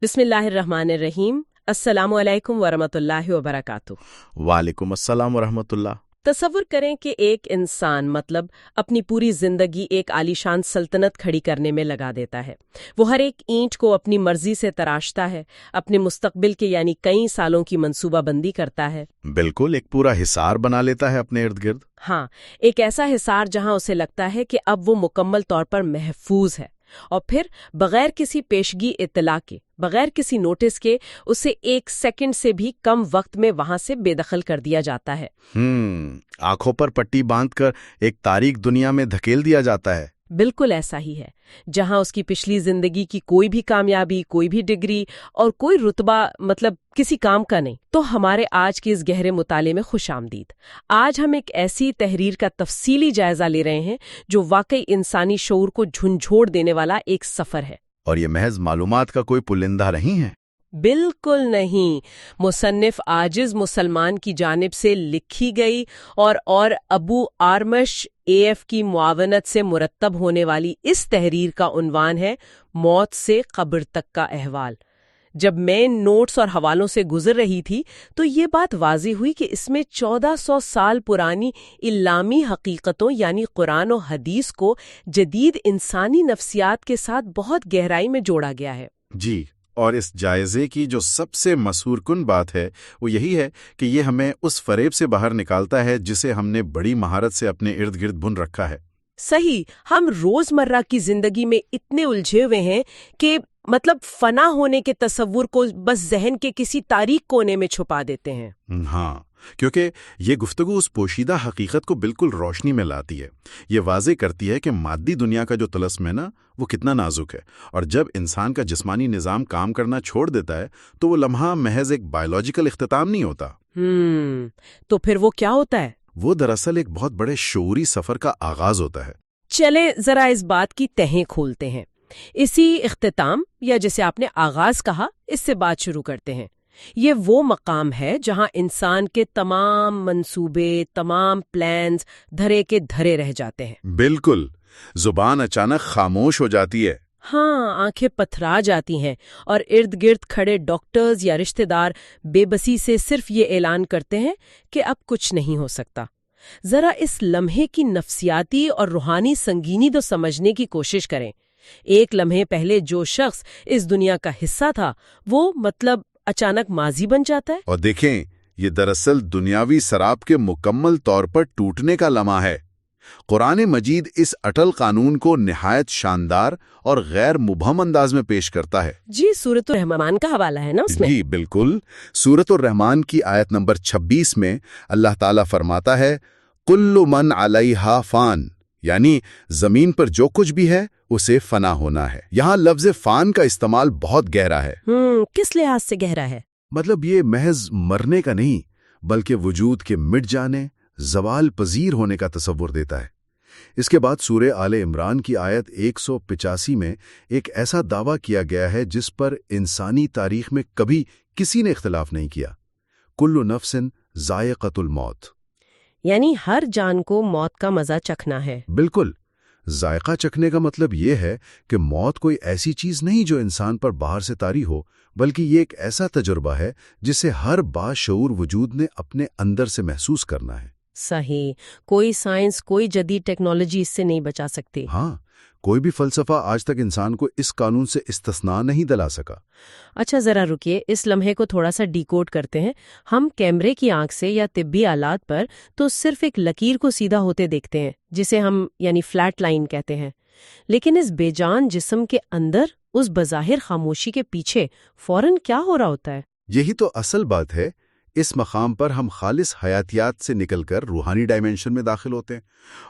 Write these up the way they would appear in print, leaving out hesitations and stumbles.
بسم اللہ الرحمن الرحیم۔ السلام علیکم ورحمۃ وبرکاتہ۔ وعلیکم السلام ورحمۃ اللہ۔ تصور کریں کہ ایک انسان اپنی پوری زندگی ایک عالیشان سلطنت کھڑی کرنے میں لگا دیتا ہے۔ وہ ہر ایک اینٹ کو اپنی مرضی سے تراشتا ہے، اپنے مستقبل کے یعنی کئی سالوں کی منصوبہ بندی کرتا ہے۔ بالکل، ایک پورا حصار بنا لیتا ہے اپنے ارد گرد۔ ہاں، ایک ایسا حصار جہاں اسے لگتا ہے کہ اب وہ مکمل طور پر محفوظ ہے، اور پھر بغیر کسی پیشگی اطلاع کے، بغیر کسی نوٹس کے اسے ایک سیکنڈ سے بھی کم وقت میں وہاں سے بے دخل کر دیا جاتا ہے۔ آنکھوں پر پٹی باندھ کر ایک تاریک دنیا میں دھکیل دیا جاتا ہے۔ بالکل ایسا ہی ہے، جہاں اس کی پچھلی زندگی کی کوئی بھی کامیابی، کوئی بھی ڈگری اور کوئی رتبہ کسی کام کا نہیں۔ تو ہمارے آج کے اس گہرے مطالعے میں خوش آمدید۔ آج ہم ایک ایسی تحریر کا تفصیلی جائزہ لے رہے ہیں جو واقعی انسانی شعور کو جھنجھوڑ دینے والا ایک سفر ہے۔ اور یہ محض معلومات کا کوئی پلندہ نہیں ہے۔ بالکل نہیں، مصنف عاجز مسلمان کی جانب سے لکھی گئی اور ابو آرمش AF کی معاونت سے مرتب ہونے والی اس تحریر کا عنوان ہے موت سے قبر تک کا احوال۔ جب میں نوٹس اور حوالوں سے گزر رہی تھی تو یہ بات واضح ہوئی کہ اس میں 1400 سال پرانی الہامی حقیقتوں یعنی قرآن و حدیث کو جدید انسانی نفسیات کے ساتھ بہت گہرائی میں جوڑا گیا ہے۔ جی، اور اس جائزے کی جو سب سے مسحور کن بات ہے وہ یہی ہے کہ یہ ہمیں اس فریب سے باہر نکالتا ہے جسے ہم نے بڑی مہارت سے اپنے ارد گرد بن رکھا ہے۔ صحیح، ہم روزمرہ کی زندگی میں اتنے الجھے ہوئے ہیں کہ فنا ہونے کے تصور کو بس ذہن کے کسی تاریک کونے میں چھپا دیتے ہیں۔ ہاں، کیونکہ یہ گفتگو اس پوشیدہ حقیقت کو بالکل روشنی میں لاتی ہے۔ یہ واضح کرتی ہے کہ مادی دنیا کا جو طلسم ہے نا، وہ کتنا نازک ہے، اور جب انسان کا جسمانی نظام کام کرنا چھوڑ دیتا ہے تو وہ لمحہ محض ایک بایولوجیکل اختتام نہیں ہوتا۔ تو پھر وہ کیا ہوتا ہے؟ وہ دراصل ایک بہت بڑے شعوری سفر کا آغاز ہوتا ہے۔ چلیں ذرا اس بات کی تہیں کھولتے ہیں۔ اسی اختتام یا جسے آپ نے آغاز کہا، اس سے بات شروع کرتے ہیں۔ یہ وہ مقام ہے جہاں انسان کے تمام منصوبے، تمام پلانز دھرے کے دھرے رہ جاتے ہیں۔ بالکل، زبان اچانک خاموش ہو جاتی ہے۔ ہاں، آنکھیں پتھرا جاتی ہیں اور ارد گرد کھڑے ڈاکٹرز یا رشتہ دار بے بسی سے صرف یہ اعلان کرتے ہیں کہ اب کچھ نہیں ہو سکتا۔ ذرا اس لمحے کی نفسیاتی اور روحانی سنگینی تو سمجھنے کی کوشش کریں۔ ایک لمحے پہلے جو شخص اس دنیا کا حصہ تھا وہ اچانک ماضی بن جاتا ہے۔ اور دیکھیں، یہ دراصل دنیاوی سراب کے مکمل طور پر ٹوٹنے کا لمحہ ہے۔ قرآن مجید اس اٹل قانون کو نہایت شاندار اور غیر مبہم انداز میں پیش کرتا ہے۔ جی، سورۃ الرحمن کا حوالہ ہے نا اس میں؟ جی بالکل، سورۃ الرحمن کی آیت نمبر 26 میں اللہ تعالیٰ فرماتا ہے کل من علیہا فان، یعنی زمین پر جو کچھ بھی ہے اسے فنا ہونا ہے۔ یہاں لفظ فان کا استعمال بہت گہرا ہے۔ کس لحاظ سے گہرا ہے؟ یہ محض مرنے کا نہیں بلکہ وجود کے مٹ جانے، زوال پذیر ہونے کا تصور دیتا ہے۔ اس کے بعد سورہ آل عمران کی آیت 185 میں ایک ایسا دعویٰ کیا گیا ہے جس پر انسانی تاریخ میں کبھی کسی نے اختلاف نہیں کیا۔ کل نفس ذائقۃ الموت، یعنی ہر جان کو موت کا مزہ چکھنا ہے۔ بالکل، ذائقہ چکھنے کا مطلب یہ ہے کہ موت کوئی ایسی چیز نہیں جو انسان پر باہر سے طاری ہو، بلکہ یہ ایک ایسا تجربہ ہے جسے ہر باشعور وجود نے اپنے اندر سے محسوس کرنا ہے۔ صحیح، کوئی سائنس، کوئی جدید ٹیکنالوجی اس سے نہیں بچا سکتی۔ ہاں، کوئی بھی فلسفہ آج تک انسان کو اس قانون سے استثناء نہیں دلا سکا۔ اچھا، ذرا رکیے، اس لمحے کو تھوڑا سا ڈیکوڈ کرتے ہیں۔ ہم کیمرے کی آنکھ سے یا طبی آلات پر تو صرف ایک لکیر کو سیدھا ہوتے دیکھتے ہیں جسے ہم فلیٹ لائن کہتے ہیں، لیکن اس بے جان جسم کے اندر، اس بظاہر خاموشی کے پیچھے فوراً کیا ہو رہا ہوتا ہے؟ یہی تو اصل بات ہے۔ اس مقام پر ہم خالص حیاتیات سے نکل کر روحانی ڈائمنشن میں داخل ہوتے ہیں،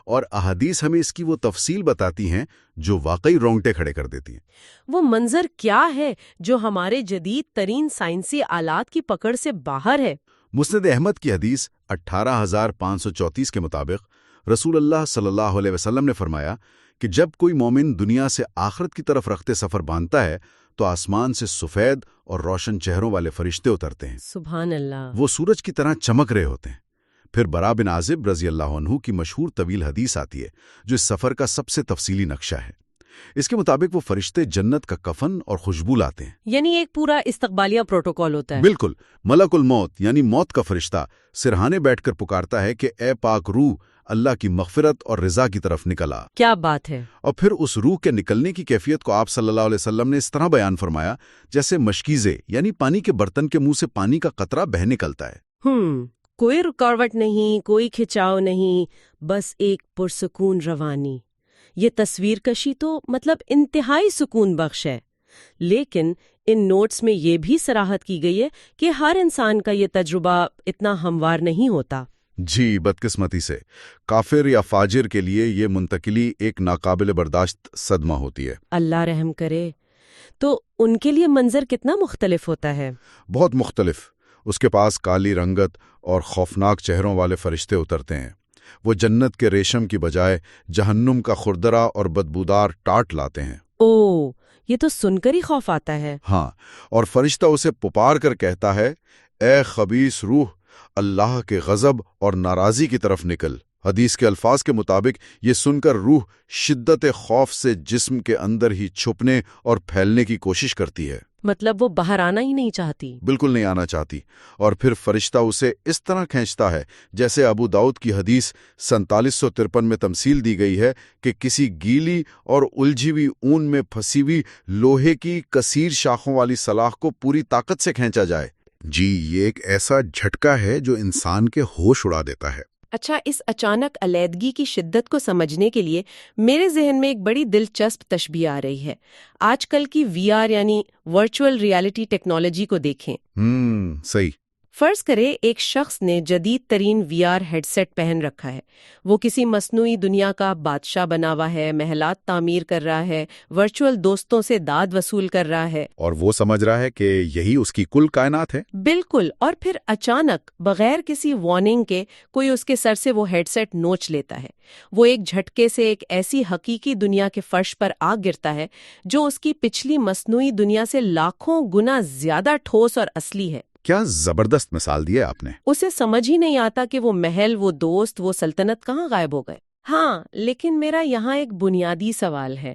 اور احادیث ہمیں اس کی وہ تفصیل بتاتی ہیں جو واقعی رونگٹے کھڑے کر دیتی ہیں۔ وہ منظر کیا ہے جو ہمارے جدید ترین سائنسی آلات کی پکڑ سے باہر ہے؟ مسند احمد کی حدیث 18534 کے مطابق رسول اللہ صلی اللہ علیہ وسلم نے فرمایا کہ جب کوئی مومن دنیا سے آخرت کی طرف رختے سفر باندھتا ہے تو آسمان سے سفید اور روشن چہروں والے فرشتے اترتے ہیں۔ سبحان اللہ۔ وہ سورج کی طرح چمک رہے ہوتے ہیں۔ پھر برا بن عازب رضی اللہ عنہ کی مشہور طویل حدیث آتی ہے جو اس سفر کا سب سے تفصیلی نقشہ ہے۔ اس کے مطابق وہ فرشتے جنت کا کفن اور خوشبو لاتے ہیں۔ یعنی ایک پورا استقبالیہ پروٹوکول ہوتا ہے۔ بالکل، ملک الموت یعنی موت کا فرشتہ سرہانے بیٹھ کر پکارتا ہے کہ اے پاک روح، اللہ کی مغفرت اور رضا کی طرف نکل آ۔ کیا بات ہے! اور پھر اس روح کے نکلنے کی کیفیت کو آپ صلی اللہ علیہ وسلم نے اس طرح بیان فرمایا جیسے مشکیزے یعنی پانی کے برتن کے منہ سے پانی کا قطرہ بہہ نکلتا ہے۔ کوئی رکاوٹ نہیں، کوئی کھچاؤ نہیں، بس ایک پرسکون روانی۔ یہ تصویر کشی تو مطلب انتہائی سکون بخش ہے، لیکن ان نوٹس میں یہ بھی صراحت کی گئی ہے کہ ہر انسان کا یہ تجربہ اتنا ہموار نہیں ہوتا۔ جی، بدقسمتی سے کافر یا فاجر کے لیے یہ منتقلی ایک ناقابل برداشت صدمہ ہوتی ہے۔ اللہ رحم کرے۔ تو ان کے لیے منظر کتنا مختلف ہوتا ہے؟ بہت مختلف۔ اس کے پاس کالی رنگت اور خوفناک چہروں والے فرشتے اترتے ہیں۔ وہ جنت کے ریشم کی بجائے جہنم کا خردرا اور بدبودار ٹاٹ لاتے ہیں۔ اوہ، یہ تو سن کر ہی خوف آتا ہے۔ ہاں، اور فرشتہ اسے پکار کر کہتا ہے، اے خبیث روح، اللہ کے غضب اور ناراضی کی طرف نکل۔ حدیث کے الفاظ کے مطابق یہ سن کر روح شدت خوف سے جسم کے اندر ہی چھپنے اور پھیلنے کی کوشش کرتی ہے۔ مطلب وہ باہر آنا ہی نہیں چاہتی؟ بالکل نہیں آنا چاہتی، اور پھر فرشتہ اسے اس طرح کھینچتا ہے جیسے ابو داؤد کی حدیث 4753 میں تمثیل دی گئی ہے کہ کسی گیلی اور الجھی ہوئی اون میں پھنسی ہوئی لوہے کی کثیر شاخوں والی سلاخ کو پوری طاقت سے کھینچا جائے۔ جی، یہ ایک ایسا جھٹکا ہے جو انسان کے ہوش اڑا دیتا ہے۔ اچھا، اس اچانک علیحدگی کی شدت کو سمجھنے کے لیے میرے ذہن میں ایک بڑی دلچسپ تشبیہ آ رہی ہے۔ آج کل کی VR یعنی ورچوئل ریالٹی ٹیکنالوجی کو دیکھیں۔ صحیح۔ فرض کرے ایک شخص نے جدید ترین VR ہیڈ سیٹ پہن رکھا ہے۔ وہ کسی مصنوعی دنیا کا بادشاہ بنا ہوا ہے، محلات تعمیر کر رہا ہے، ورچوئل دوستوں سے داد وصول کر رہا ہے، اور وہ سمجھ رہا ہے کہ یہی اس کی کل کائنات ہے۔ بالکل۔ اور پھر اچانک بغیر کسی وارننگ کے کوئی اس کے سر سے وہ ہیڈ سیٹ نوچ لیتا ہے۔ وہ ایک جھٹکے سے ایک ایسی حقیقی دنیا کے فرش پر آ گرتا ہے جو اس کی پچھلی مصنوعی دنیا سے لاکھوں گنا زیادہ ٹھوس اور اصلی ہے۔ کیا زبردست مثال دی ہے آپ نے۔ اسے سمجھ ہی نہیں آتا کہ وہ محل، وہ دوست، وہ سلطنت کہاں غائب ہو گئے۔ ہاں، لیکن میرا یہاں ایک بنیادی سوال ہے۔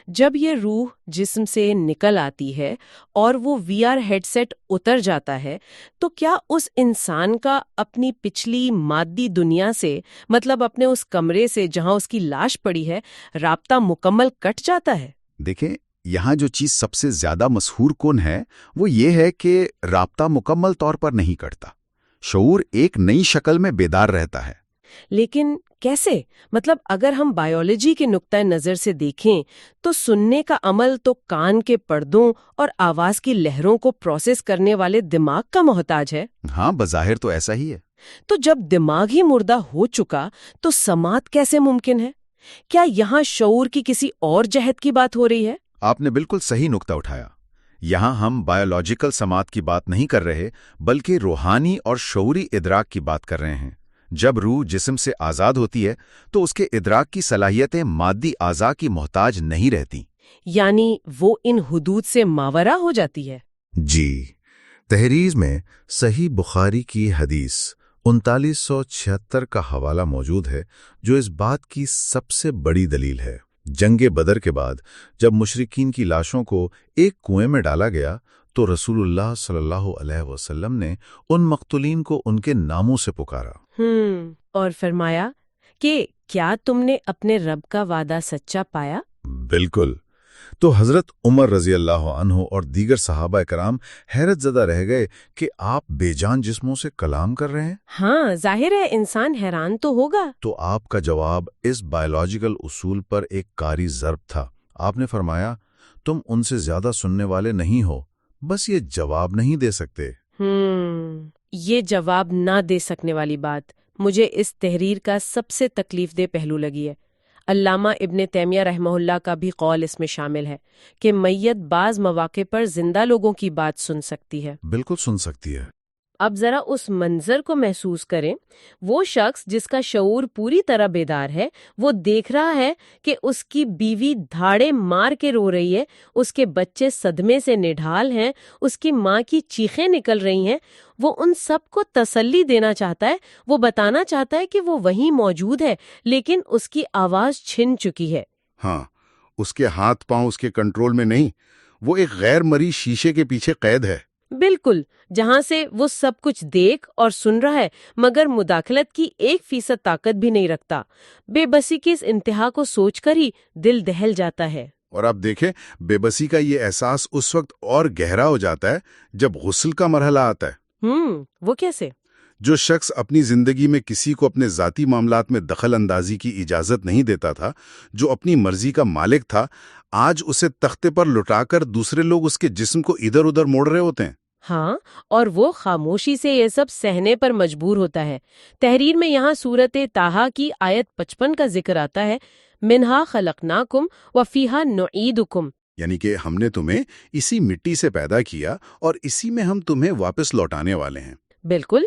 جب یہ روح جسم سے نکل آتی ہے اور وہ VR ہیڈ سیٹ اتر جاتا ہے تو کیا اس انسان کا اپنی پچھلی مادی دنیا سے، مطلب اپنے اس کمرے سے جہاں اس کی لاش پڑی ہے، رابطہ مکمل کٹ جاتا ہے؟ دیکھیں، یہاں جو چیز سب سے زیادہ مسحور کن ہے وہ یہ ہے کہ رابطہ مکمل طور پر نہیں کٹتا۔ شعور ایک نئی شکل میں بیدار رہتا ہے۔ لیکن کیسے؟ مطلب اگر ہم بائیولوجی کے نقطۂ نظر سے دیکھیں تو سننے کا عمل تو کان کے پردوں اور آواز کی لہروں کو پروسیس کرنے والے دماغ کا محتاج ہے۔ ہاں، بظاہر تو ایسا ہی ہے۔ تو جب دماغ ہی مردہ ہو چکا تو سماعت کیسے ممکن ہے؟ کیا یہاں شعور کی کسی اور جہت کی بات ہو رہی ہے؟ آپ نے بالکل صحیح نقطہ اٹھایا۔ یہاں ہم بایولوجیکل سماعت کی بات نہیں کر رہے بلکہ روحانی اور شعوری ادراک کی بات کر رہے ہیں۔ جب روح جسم سے آزاد ہوتی ہے تو اس کے ادراک کی صلاحیتیں مادی اعضاء کی محتاج نہیں رہتی۔ یعنی وہ ان حدود سے ماورا ہو جاتی ہے؟ جی، تحریر میں صحیح بخاری کی حدیث 3976 کا حوالہ موجود ہے جو اس بات کی سب سے بڑی دلیل ہے۔ جنگ بدر کے بعد جب مشرکین کی لاشوں کو ایک کنویں میں ڈالا گیا تو رسول اللہ صلی اللہ علیہ وسلم نے ان مقتولین کو ان کے ناموں سے پکارا۔ اور فرمایا کہ کیا تم نے اپنے رب کا وعدہ سچا پایا؟ بالکل۔ تو حضرت عمر رضی اللہ عنہ اور دیگر صحابہ کرام حیرت زدہ رہ گئے کہ آپ بے جان جسموں سے کلام کر رہے ہیں۔ ہاں، ظاہر ہے انسان حیران تو ہوگا۔ تو آپ کا جواب اس بایولوجیکل اصول پر ایک کاری ضرب تھا۔ آپ نے فرمایا، تم ان سے زیادہ سننے والے نہیں ہو، بس یہ جواب نہیں دے سکتے۔ یہ جواب نہ دے سکنے والی بات مجھے اس تحریر کا سب سے تکلیف دہ پہلو لگی ہے۔ علامہ ابن تیمیہ رحمہ اللہ کا بھی قول اس میں شامل ہے کہ میت بعض مواقع پر زندہ لوگوں کی بات سن سکتی ہے۔ بالکل سن سکتی ہے۔ اب ذرا اس منظر کو محسوس کریں۔ وہ شخص جس کا شعور پوری طرح بیدار ہے، وہ دیکھ رہا ہے کہ اس کی بیوی دھاڑے مار کے رو رہی ہے، اس کے بچے صدمے سے نڈھال ہیں، اس کی ماں کی چیخیں نکل رہی ہیں۔ وہ ان سب کو تسلی دینا چاہتا ہے، وہ بتانا چاہتا ہے کہ وہ وہیں موجود ہے، لیکن اس کی آواز چھن چکی ہے۔ ہاں، اس کے ہاتھ پاؤں اس کے کنٹرول میں نہیں، وہ ایک غیر مرئی شیشے کے پیچھے قید ہے۔ بالکل، جہاں سے وہ سب کچھ دیکھ اور سن رہا ہے مگر مداخلت کی 1% طاقت بھی نہیں رکھتا۔ بے بسی کی اس انتہا کو سوچ کر ہی دل دہل جاتا ہے۔ اور آپ دیکھیں، بے بسی کا یہ احساس اس وقت اور گہرا ہو جاتا ہے جب غسل کا مرحلہ آتا ہے۔ وہ کیسے؟ جو شخص اپنی زندگی میں کسی کو اپنے ذاتی معاملات میں دخل اندازی کی اجازت نہیں دیتا تھا، جو اپنی مرضی کا مالک تھا، آج اسے تختے پر لٹا کر دوسرے لوگ اس کے جسم کو ادھر ادھر موڑ رہے ہوتے ہیں۔ ہاں، اور وہ خاموشی سے یہ سب سہنے پر مجبور ہوتا ہے۔ تحریر میں یہاں سورت طٰہٰ کی آیت 55 کا ذکر آتا ہے، منہا خلقناکم وفیہا نعیدکم، یعنی کہ ہم نے تمہیں اسی مٹی سے پیدا کیا اور اسی میں ہم تمہیں واپس لوٹانے والے ہیں۔ بالکل۔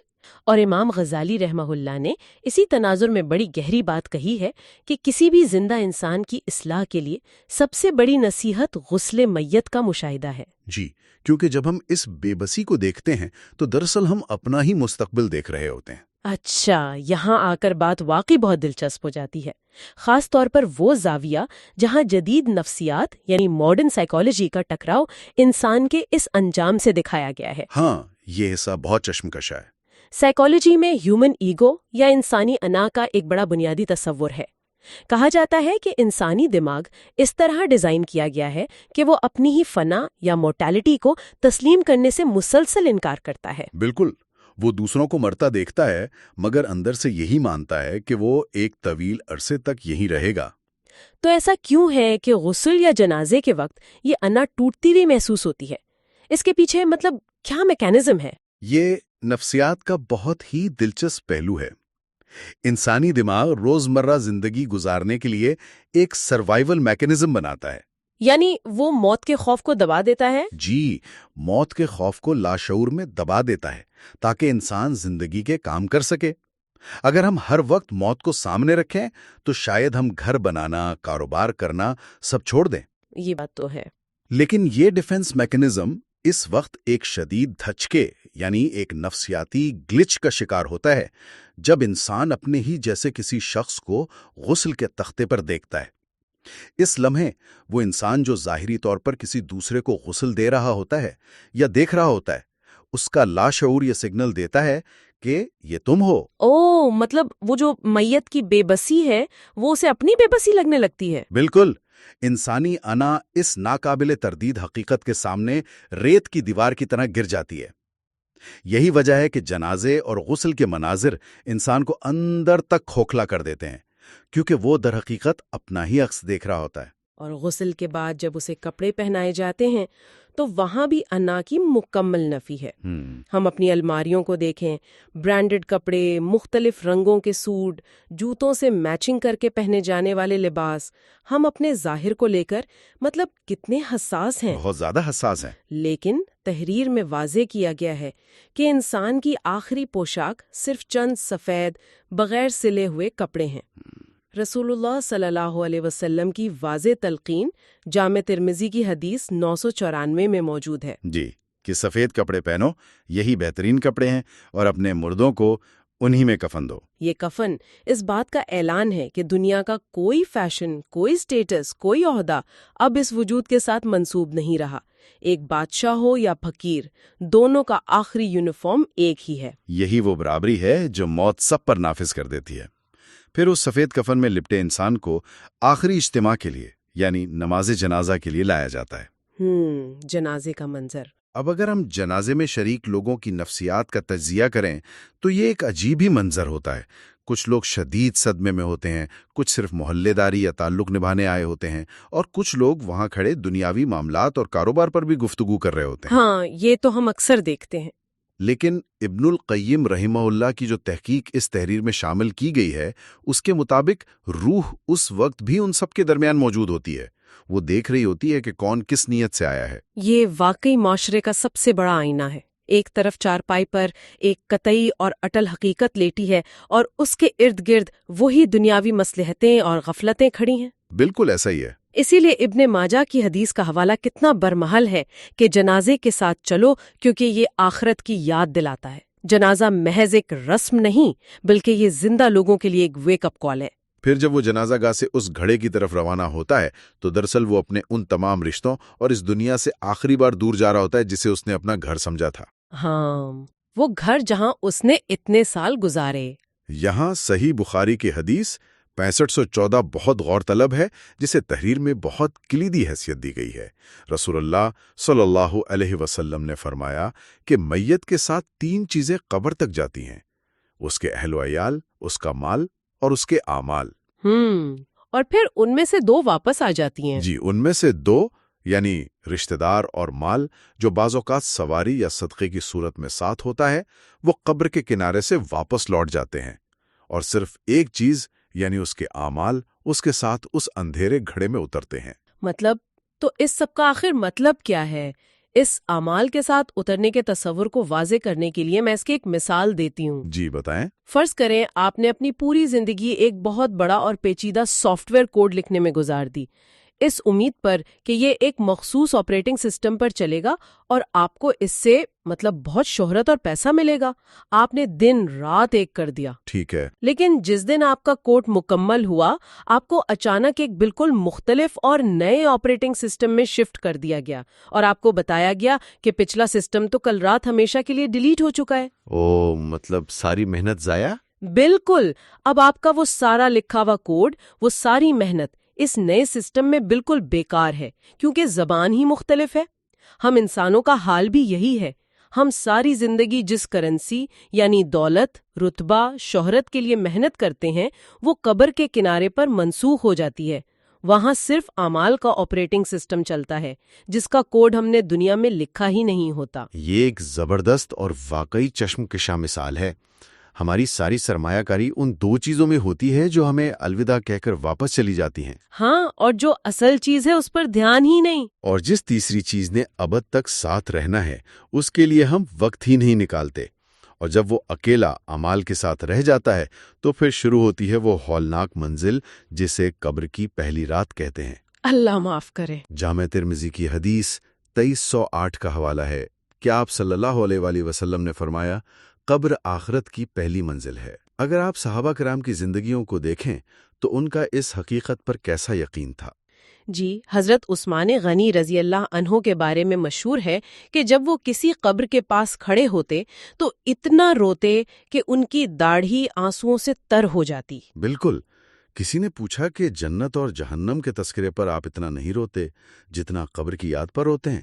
اور امام غزالی رحمہ اللہ نے اسی تناظر میں بڑی گہری بات کہی ہے کہ کسی بھی زندہ انسان کی اصلاح کے لیے سب سے بڑی نصیحت غسل میت کا مشاہدہ ہے۔ جی، کیونکہ جب ہم اس بے بسی کو دیکھتے ہیں تو دراصل ہم اپنا ہی مستقبل دیکھ رہے ہوتے ہیں۔ اچھا، یہاں آ کر بات واقعی بہت دلچسپ ہو جاتی ہے، خاص طور پر وہ زاویہ جہاں جدید نفسیات یعنی ماڈرن سائیکالوجی کا ٹکراؤ انسان کے اس انجام سے دکھایا گیا ہے۔ ہاں، یہ حصہ بہت چشمکش ہے۔ سائیکالوجی میں ہیومن ایگو یا انسانی انا کا ایک بڑا بنیادی تصور ہے۔ کہا جاتا ہے کہ انسانی دماغ اس طرح ڈیزائن کیا گیا ہے کہ وہ اپنی ہی فنا یا مورٹیلٹی کو تسلیم کرنے سے مسلسل انکار کرتا ہے۔ بالکل، وہ دوسروں کو مرتا دیکھتا ہے مگر اندر سے یہی مانتا ہے کہ وہ ایک طویل عرصے تک یہیں رہے گا۔ تو ایسا کیوں ہے کہ غسل یا جنازے کے وقت یہ انا ٹوٹتی ہوئی محسوس ہوتی ہے؟ اس کے پیچھے کیا میکینزم ہے؟ یہ نفسیات کا بہت ہی دلچسپ پہلو ہے۔ انسانی دماغ روزمرہ زندگی گزارنے کے لیے ایک سروائیول میکینزم بناتا ہے۔ یعنی وہ موت کے خوف کو دبا دیتا ہے؟ جی، موت کے خوف کو لاشعور میں دبا دیتا ہے تاکہ انسان زندگی کے کام کر سکے۔ اگر ہم ہر وقت موت کو سامنے رکھیں تو شاید ہم گھر بنانا، کاروبار کرنا سب چھوڑ دیں۔ یہ بات تو ہے۔ لیکن یہ ڈیفنس میکینزم اس وقت ایک شدید دھچکے یعنی ایک نفسیاتی گلچ کا شکار ہوتا ہے جب انسان اپنے ہی جیسے کسی شخص کو غسل کے تختے پر دیکھتا ہے۔ اس لمحے وہ انسان جو ظاہری طور پر کسی دوسرے کو غسل دے رہا ہوتا ہے یا دیکھ رہا ہوتا ہے، اس کا لاشعور یہ سگنل دیتا ہے کہ یہ تم ہو۔ وہ جو میت کی بے بسی ہے وہ اسے اپنی بے بسی لگنے لگتی ہے۔ بالکل، انسانی انا اس ناقابل تردید حقیقت کے سامنے ریت کی دیوار کی طرح گر جاتی ہے۔ یہی وجہ ہے کہ جنازے اور غسل کے مناظر انسان کو اندر تک کھوکھلا کر دیتے ہیں، کیونکہ وہ در حقیقت اپنا ہی عکس دیکھ رہا ہوتا ہے۔ اور غسل کے بعد جب اسے کپڑے پہنائے جاتے ہیں تو وہاں بھی انا کی مکمل نفی ہے۔ ہم اپنی الماریوں کو دیکھیں، برانڈڈ کپڑے، مختلف رنگوں کے سوٹ، جوتوں سے میچنگ کر کے پہنے جانے والے لباس، ہم اپنے ظاہر کو لے کر کتنے حساس ہیں۔ بہت زیادہ حساس ہیں۔ لیکن تحریر میں واضح کیا گیا ہے کہ انسان کی آخری پوشاک صرف چند سفید بغیر سلے ہوئے کپڑے ہیں۔ رسول اللہ صلی اللہ علیہ وسلم کی واضح تلقین جامع ترمذی کی حدیث 994 میں موجود ہے۔ جی، کہ سفید کپڑے پہنو، یہی بہترین کپڑے ہیں، اور اپنے مردوں کو انہی میں کفن دو۔ یہ کفن اس بات کا اعلان ہے کہ دنیا کا کوئی فیشن، کوئی سٹیٹس، کوئی عہدہ اب اس وجود کے ساتھ منسوب نہیں رہا۔ ایک بادشاہ ہو یا فقیر، دونوں کا آخری یونیفارم ایک ہی ہے۔ یہی وہ برابری ہے جو موت سب پر نافذ کر دیتی ہے۔ پھر اس سفید کفن میں لپٹے انسان کو آخری اجتماع کے لیے یعنی نماز جنازہ کے لیے لایا جاتا ہے۔ جنازے کا منظر۔ اب اگر ہم جنازے میں شریک لوگوں کی نفسیات کا تجزیہ کریں تو یہ ایک عجیب ہی منظر ہوتا ہے۔ کچھ لوگ شدید صدمے میں ہوتے ہیں، کچھ صرف محلے داری یا تعلق نبھانے آئے ہوتے ہیں، اور کچھ لوگ وہاں کھڑے دنیاوی معاملات اور کاروبار پر بھی گفتگو کر رہے ہوتے ہیں۔ ہاں، یہ تو ہم اکثر دیکھتے ہیں۔ لیکن ابن القیم رحمہ اللہ کی جو تحقیق اس تحریر میں شامل کی گئی ہے، اس کے مطابق روح اس وقت بھی ان سب کے درمیان موجود ہوتی ہے۔ وہ دیکھ رہی ہوتی ہے کہ کون کس نیت سے آیا ہے۔ یہ واقعی معاشرے کا سب سے بڑا آئینہ ہے۔ ایک طرف چارپائی پر ایک قطعی اور اٹل حقیقت لیٹی ہے اور اس کے ارد گرد وہی دنیاوی مصلحتیں اور غفلتیں کھڑی ہیں۔ بالکل ایسا ہی ہے۔ اسی لیے ابن ماجہ کی حدیث کا حوالہ کتنا برمحل ہے کہ جنازے کے ساتھ چلو، کیونکہ یہ آخرت کی یاد دلاتا ہے۔ جنازہ محض ایک رسم نہیں بلکہ یہ زندہ لوگوں کے لیے ایک ویک اپ کال ہے۔ پھر جب وہ جنازہ گاہ سے اس گھڑے کی طرف روانہ ہوتا ہے تو دراصل وہ اپنے ان تمام رشتوں اور اس دنیا سے آخری بار دور جا رہا ہوتا ہے جسے اس نے اپنا گھر سمجھا تھا۔ ہاں، وہ گھر جہاں اس نے اتنے سال گزارے۔ یہاں صحیح بخاری کی حدیث 6514 بہت غور طلب ہے، جسے تحریر میں بہت کلیدی حیثیت دی گئی ہے۔ رسول اللہ صلی اللہ علیہ وسلم نے فرمایا کہ میت کے ساتھ 3 چیزیں قبر تک جاتی ہیں: اس کے اہل و عیال، اس کا مال اور اس کے اعمال۔ اور پھر ان میں سے 2 واپس آ جاتی ہیں۔ جی، ان میں سے 2 یعنی رشتہ دار اور مال، جو بعض اوقات سواری یا صدقے کی صورت میں ساتھ ہوتا ہے، وہ قبر کے کنارے سے واپس لوٹ جاتے ہیں، اور صرف ایک چیز یعنی اس کے اعمال اس کے ساتھ اس اندھیرے گھڑے میں اترتے ہیں۔ مطلب تو اس سب کا آخر مطلب کیا ہے؟ اس اعمال کے ساتھ اترنے کے تصور کو واضح کرنے کے لیے میں اس کی ایک مثال دیتی ہوں۔ جی بتائیں۔ فرض کریں آپ نے اپنی پوری زندگی ایک بہت بڑا اور پیچیدہ سافٹ ویئر کوڈ لکھنے میں گزار دی، اس امید پر کہ یہ ایک مخصوص آپریٹنگ سسٹم پر چلے گا اور آپ کو اس سے بہت شہرت اور پیسہ ملے گا۔ آپ نے دن رات ایک کر دیا، ٹھیک ہے، لیکن جس دن آپ کا کوڈ مکمل ہوا، آپ کو اچانک ایک بالکل مختلف اور نئے آپریٹنگ سسٹم میں شفٹ کر دیا گیا اور آپ کو بتایا گیا کہ پچھلا سسٹم تو کل رات ہمیشہ کے لیے ڈیلیٹ ہو چکا ہے۔ مطلب ساری محنت ضائع؟ بالکل، اب آپ کا وہ سارا لکھا ہوا کوڈ، وہ ساری محنت اس نئے سسٹم میں بالکل بیکار ہے، کیونکہ زبان ہی مختلف ہے۔ ہم انسانوں کا حال بھی یہی ہے۔ ہم ساری زندگی جس کرنسی یعنی دولت، رتبہ، شہرت کے لیے محنت کرتے ہیں، وہ قبر کے کنارے پر منسوخ ہو جاتی ہے۔ وہاں صرف اعمال کا آپریٹنگ سسٹم چلتا ہے، جس کا کوڈ ہم نے دنیا میں لکھا ہی نہیں ہوتا۔ یہ ایک زبردست اور واقعی چشم کشا مثال ہے۔ ہماری ساری سرمایہ کاری ان 2 چیزوں میں ہوتی ہے جو ہمیں الوداع کہہ کر واپس چلی جاتی ہیں۔ ہاں، اور جو اصل چیز ہے اس پر دھیان ہی نہیں۔ اور جس تیسری چیز نے ابد تک ساتھ رہنا ہے، اس کے لیے ہم وقت ہی نہیں نکالتے۔ اور جب وہ اکیلا اعمال کے ساتھ رہ جاتا ہے تو پھر شروع ہوتی ہے وہ ہولناک منزل جسے قبر کی پہلی رات کہتے ہیں۔ اللہ معاف کرے۔ جامع ترمذی کی حدیث 2308 کا حوالہ ہے کہ آپ صلی اللہ علیہ وآلہ وسلم نے فرمایا، قبر آخرت کی پہلی منزل ہے۔ اگر آپ صحابہ کرام کی زندگیوں کو دیکھیں تو ان کا اس حقیقت پر کیسا یقین تھا؟ جی، حضرت عثمان غنی رضی اللہ عنہ کے بارے میں مشہور ہے کہ جب وہ کسی قبر کے پاس کھڑے ہوتے تو اتنا روتے کہ ان کی داڑھی آنسوؤں سے تر ہو جاتی۔ بالکل۔ کسی نے پوچھا کہ جنت اور جہنم کے تذکرے پر آپ اتنا نہیں روتے جتنا قبر کی یاد پر روتے ہیں،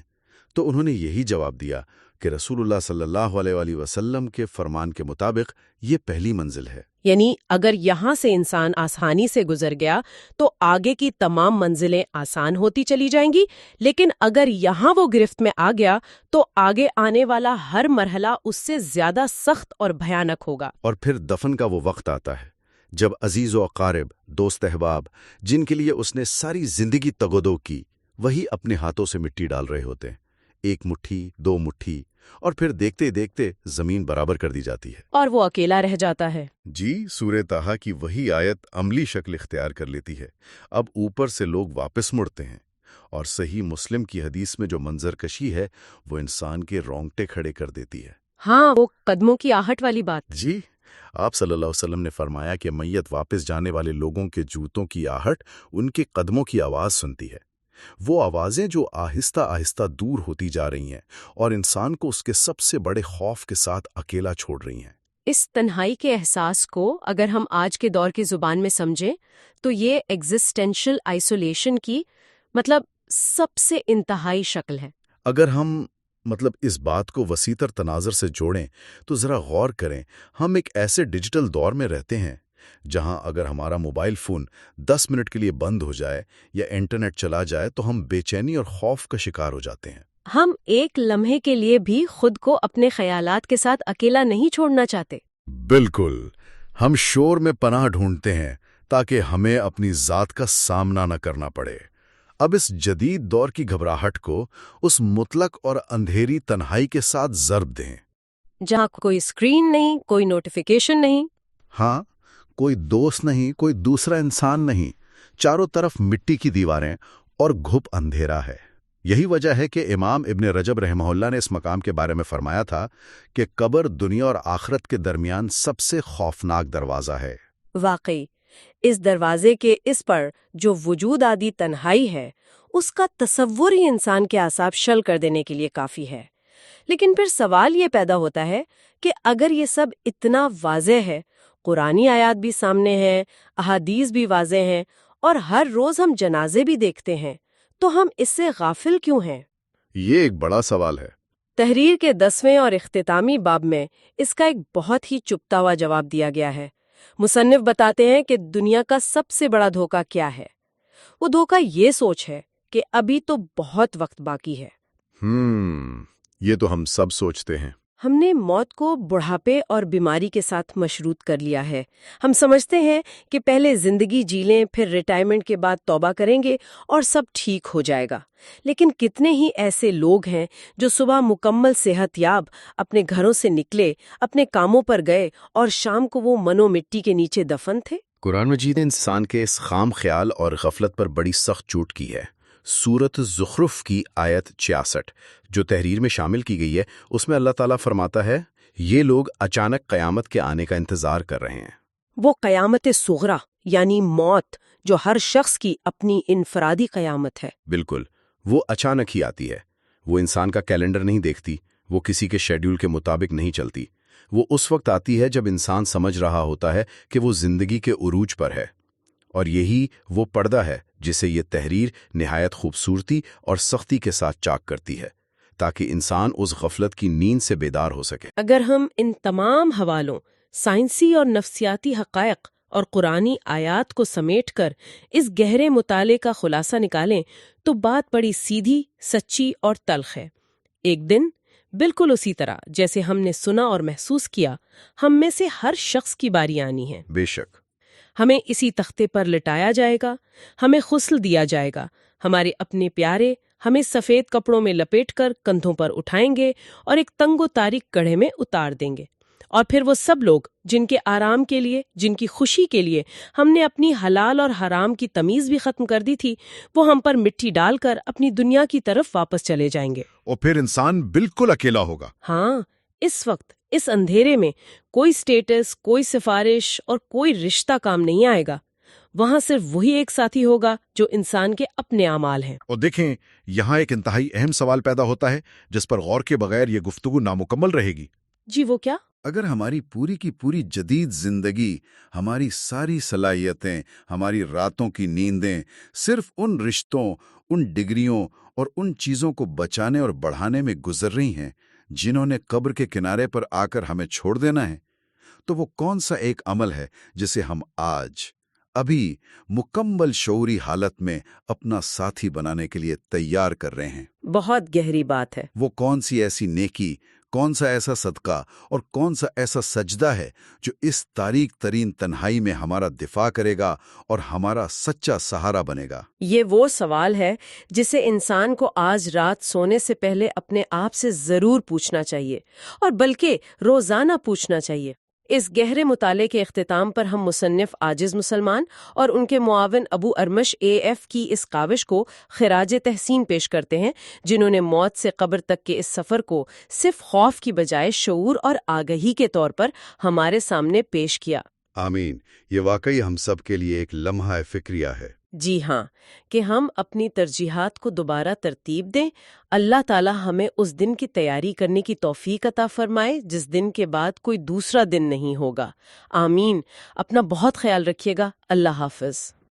تو انہوں نے یہی جواب دیا کہ رسول اللہ صلی اللہ علیہ وآلہ وسلم کے فرمان کے مطابق یہ پہلی منزل ہے۔ یعنی اگر یہاں سے انسان آسانی سے گزر گیا تو آگے کی تمام منزلیں آسان ہوتی چلی جائیں گی، لیکن اگر یہاں وہ گرفت میں آ گیا تو آگے آنے والا ہر مرحلہ اس سے زیادہ سخت اور بھیانک ہوگا۔ اور پھر دفن کا وہ وقت آتا ہے جب عزیز و اقارب، دوست احباب، جن کے لیے اس نے ساری زندگی تگودو کی، وہی اپنے ہاتھوں سے مٹی ڈال رہے ہوتے ہیں، 1 مٹھی 2 مٹھی، اور پھر دیکھتے دیکھتے زمین برابر کر دی جاتی ہے اور وہ اکیلا رہ جاتا ہے۔ جی، سورہ طٰہٰ کی وہی آیت عملی شکل اختیار کر لیتی ہے۔ اب اوپر سے لوگ واپس مڑتے ہیں، اور صحیح مسلم کی حدیث میں جو منظر کشی ہے وہ انسان کے رونگٹے کھڑے کر دیتی ہے۔ ہاں، وہ قدموں کی آہٹ والی بات۔ جی، آپ صلی اللہ علیہ وسلم نے فرمایا کہ میت واپس جانے والے لوگوں کے جوتوں کی آہٹ ان کے قدموں کی آواز سنتی ہے، وہ آوازیں جو آہستہ آہستہ دور ہوتی جا رہی ہیں اور انسان کو اس کے سب سے بڑے خوف کے ساتھ اکیلا چھوڑ رہی ہیں۔ اس تنہائی کے احساس کو اگر ہم آج کے دور کی زبان میں سمجھیں تو یہ ایگزسٹینشل آئسولیشن کی سب سے انتہائی شکل ہے۔ اگر ہم اس بات کو وسیع تر تناظر سے جوڑیں تو ذرا غور کریں، ہم ایک ایسے ڈیجیٹل دور میں رہتے ہیں جہاں اگر ہمارا موبائل فون 10 منٹ کے لیے بند ہو جائے یا انٹرنیٹ چلا جائے تو ہم بے چینی اور خوف کا شکار ہو جاتے ہیں۔ ہم ایک لمحے کے لیے بھی خود کو اپنے خیالات کے ساتھ اکیلا نہیں چھوڑنا چاہتے۔ بالکل، ہم شور میں پناہ ڈھونڈتے ہیں تاکہ ہمیں اپنی ذات کا سامنا نہ کرنا پڑے۔ اب اس جدید دور کی گھبراہٹ کو اس مطلق اور اندھیری تنہائی کے ساتھ ضرب دیں، جہاں کوئی اسکرین نہیں، کوئی نوٹیفیکیشن نہیں، ہاں، کوئی دوست نہیں، کوئی دوسرا انسان نہیں، چاروں طرف مٹی کی دیواریں اور گھپ اندھیرا ہے۔ یہی وجہ ہے کہ امام ابن رجب رحمہ اللہ نے اس مقام کے بارے میں فرمایا تھا کہ قبر دنیا اور آخرت کے درمیان سب سے خوفناک دروازہ ہے۔ واقعی، اس دروازے کے اس پر جو وجود آدی تنہائی ہے، اس کا تصور ہی انسان کے اعصاب شل کر دینے کے لیے کافی ہے۔ لیکن پھر سوال یہ پیدا ہوتا ہے کہ اگر یہ سب اتنا واضح ہے، قرآنی آیات بھی سامنے ہیں، احادیث بھی واضح ہیں، اور ہر روز ہم جنازے بھی دیکھتے ہیں، تو ہم اس سے غافل کیوں ہیں؟ یہ ایک بڑا سوال ہے۔ تحریر کے 10ویں اور اختتامی باب میں اس کا ایک بہت ہی چپتا ہوا جواب دیا گیا ہے۔ مصنف بتاتے ہیں کہ دنیا کا سب سے بڑا دھوکہ کیا ہے۔ وہ دھوکہ یہ سوچ ہے کہ ابھی تو بہت وقت باقی ہے۔ یہ تو ہم سب سوچتے ہیں۔ ہم نے موت کو بڑھاپے اور بیماری کے ساتھ مشروط کر لیا ہے۔ ہم سمجھتے ہیں کہ پہلے زندگی جی لیں، پھر ریٹائرمنٹ کے بعد توبہ کریں گے اور سب ٹھیک ہو جائے گا۔ لیکن کتنے ہی ایسے لوگ ہیں جو صبح مکمل صحت یاب اپنے گھروں سے نکلے، اپنے کاموں پر گئے، اور شام کو وہ منو مٹی کے نیچے دفن تھے۔ قرآن مجید نے انسان کے اس خام خیال اور غفلت پر بڑی سخت چوٹ کی ہے۔ سورۃ زخرف کی آیت 66 جو تحریر میں شامل کی گئی ہے، اس میں اللہ تعالیٰ فرماتا ہے، یہ لوگ اچانک قیامت کے آنے کا انتظار کر رہے ہیں۔ وہ قیامت صغریٰ یعنی موت جو ہر شخص کی اپنی انفرادی قیامت ہے۔ بالکل، وہ اچانک ہی آتی ہے۔ وہ انسان کا کیلنڈر نہیں دیکھتی، وہ کسی کے شیڈیول کے مطابق نہیں چلتی۔ وہ اس وقت آتی ہے جب انسان سمجھ رہا ہوتا ہے کہ وہ زندگی کے عروج پر ہے، اور یہی وہ پردہ ہے جسے یہ تحریر نہایت خوبصورتی اور سختی کے ساتھ چاک کرتی ہے، تاکہ انسان اس غفلت کی نیند سے بیدار ہو سکے۔ اگر ہم ان تمام حوالوں، سائنسی اور نفسیاتی حقائق اور قرآنی آیات کو سمیٹ کر اس گہرے مطالعے کا خلاصہ نکالیں تو بات بڑی سیدھی، سچی اور تلخ ہے۔ ایک دن بالکل اسی طرح جیسے ہم نے سنا اور محسوس کیا، ہم میں سے ہر شخص کی باری آنی ہے۔ بے شک۔ ہمیں اسی تختے پر لٹایا جائے گا، ہمیں غسل دیا جائے گا، ہمارے اپنے پیارے ہمیں سفید کپڑوں میں لپیٹ کر کندھوں پر اٹھائیں گے اور ایک تنگ و تاریک گڑھے میں اتار دیں گے، اور پھر وہ سب لوگ جن کے آرام کے لیے، جن کی خوشی کے لیے ہم نے اپنی حلال اور حرام کی تمیز بھی ختم کر دی تھی، وہ ہم پر مٹی ڈال کر اپنی دنیا کی طرف واپس چلے جائیں گے۔ اور پھر انسان بالکل اکیلا ہوگا۔ ہاں، اس وقت اس اندھیرے میں کوئی سٹیٹس، کوئی سفارش اور کوئی رشتہ کام نہیں آئے گا۔ وہاں صرف وہی ایک ساتھی ہوگا جو انسان کے اپنے اعمال ہیں۔ اور دیکھیں، یہاں ایک انتہائی اہم سوال پیدا ہوتا ہے جس پر غور کے بغیر یہ گفتگو نامکمل رہے گی۔ جی وہ کیا؟ اگر ہماری پوری کی پوری جدید زندگی، ہماری ساری صلاحیتیں، ہماری راتوں کی نیندیں صرف ان رشتوں، ان ڈگریوں اور ان چیزوں کو بچانے اور بڑھانے میں گزر رہی ہیں جنہوں نے قبر کے کنارے پر آ کر ہمیں چھوڑ دینا ہے، تو وہ کون سا ایک عمل ہے جسے ہم آج ابھی مکمل شعوری حالت میں اپنا ساتھی بنانے کے لیے تیار کر رہے ہیں؟ بہت گہری بات ہے۔ وہ کون سی ایسی نیکی، کون سا ایسا صدقہ اور کون سا ایسا سجدہ ہے جو اس تاریک ترین تنہائی میں ہمارا دفاع کرے گا اور ہمارا سچا سہارا بنے گا؟ یہ وہ سوال ہے جسے انسان کو آج رات سونے سے پہلے اپنے آپ سے ضرور پوچھنا چاہیے، اور بلکہ روزانہ پوچھنا چاہیے۔ اس گہرے مطالعے کے اختتام پر ہم مصنف عاجز مسلمان اور ان کے معاون ابو ارمش AF کی اس کاوش کو خراج تحسین پیش کرتے ہیں، جنہوں نے موت سے قبر تک کے اس سفر کو صرف خوف کی بجائے شعور اور آگہی کے طور پر ہمارے سامنے پیش کیا۔ آمین۔ یہ واقعی ہم سب کے لیے ایک لمحہ فکریہ ہے۔ جی ہاں، کہ ہم اپنی ترجیحات کو دوبارہ ترتیب دیں۔ اللہ تعالی ہمیں اس دن کی تیاری کرنے کی توفیق عطا فرمائے جس دن کے بعد کوئی دوسرا دن نہیں ہوگا۔ آمین۔ اپنا بہت خیال رکھیے گا۔ اللہ حافظ۔